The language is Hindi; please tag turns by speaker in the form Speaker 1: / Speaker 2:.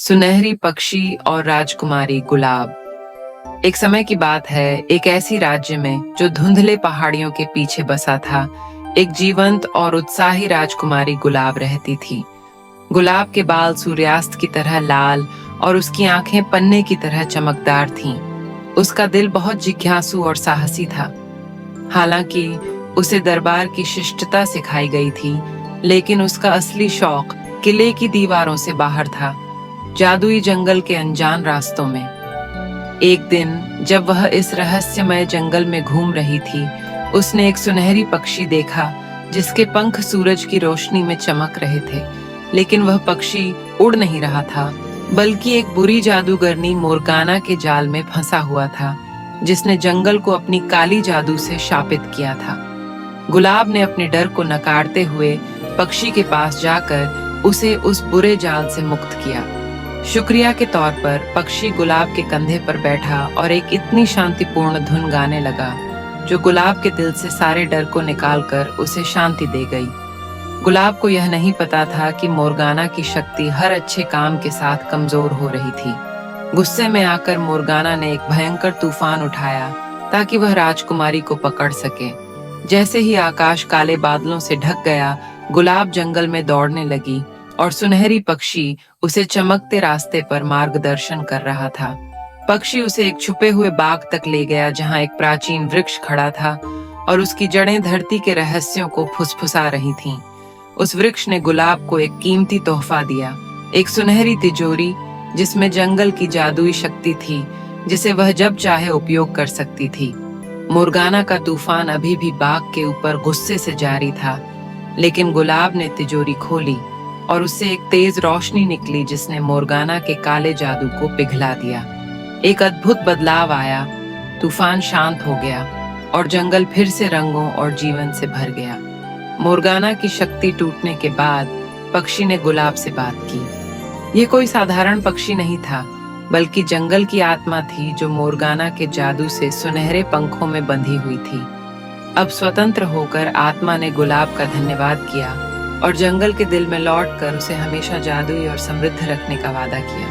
Speaker 1: सुनहरी पक्षी और राजकुमारी गुलाब। एक समय की बात है, एक ऐसी राज्य में जो धुंधले पहाड़ियों के पीछे बसा था, एक जीवंत और उत्साही राजकुमारी गुलाब रहती थी। गुलाब के बाल सूर्यास्त की तरह लाल और उसकी आंखें पन्ने की तरह चमकदार थीं। उसका दिल बहुत जिज्ञासु और साहसी था। हालांकि उसे दरबार की शिष्टता सिखाई गई थी, लेकिन उसका असली शौक किले की दीवारों से बाहर था, जादुई जंगल के अनजान रास्तों में। एक दिन जब वह इस रहस्यमय जंगल में घूम रही थी, उसने एक सुनहरी पक्षी देखा जिसके पंख सूरज की रोशनी में चमक रहे थे। लेकिन वह पक्षी उड़ नहीं रहा था, बल्कि एक बुरी जादूगरनी मोरगाना के जाल में फंसा हुआ था, जिसने जंगल को अपनी काली जादू से शापित किया था। गुलाब ने अपने डर को नकारते हुए पक्षी के पास जाकर उसे उस बुरे जाल से मुक्त किया। शुक्रिया के तौर पर पक्षी गुलाब के कंधे पर बैठा और एक इतनी शांतिपूर्ण धुन गाने लगा जो गुलाब के दिल से सारे डर को निकालकर उसे शांति दे गई। गुलाब को यह नहीं पता था कि मोरगाना की शक्ति हर अच्छे काम के साथ कमजोर हो रही थी। गुस्से में आकर मोरगाना ने एक भयंकर तूफान उठाया ताकि वह राजकुमारी को पकड़ सके। जैसे ही आकाश काले बादलों से ढक गया, गुलाब जंगल में दौड़ने लगी और सुनहरी पक्षी उसे चमकते रास्ते पर मार्गदर्शन कर रहा था। पक्षी उसे एक छुपे हुए बाग तक ले गया जहां एक प्राचीन वृक्ष खड़ा था और उसकी जड़ें धरती के रहस्यों को फुसफुसा रही थीं। उस वृक्ष ने गुलाब को एक कीमती तोहफा दिया, एक सुनहरी तिजोरी जिसमें जंगल की जादुई शक्ति थी, जिसे वह जब चाहे उपयोग कर सकती थी। मोरगाना का तूफान अभी भी बाग के ऊपर गुस्से से जारी था, लेकिन गुलाब ने तिजोरी खोली और उससे एक तेज रोशनी निकली जिसने मोरगाना के काले जादू को पिघला दिया। एक अद्भुत बदलाव आया, तूफान शांत हो गया और जंगल फिर से रंगों और जीवन से भर गया। मोरगाना की शक्ति टूटने के बाद पक्षी ने गुलाब से बात की। यह कोई साधारण पक्षी नहीं था, बल्कि जंगल की आत्मा थी जो मोरगाना के जादू से सुनहरे पंखों में बंधी हुई थी। अब स्वतंत्र होकर आत्मा ने गुलाब का धन्यवाद किया और जंगल के दिल में लौटकर उसे हमेशा जादुई और समृद्ध रखने का वादा किया।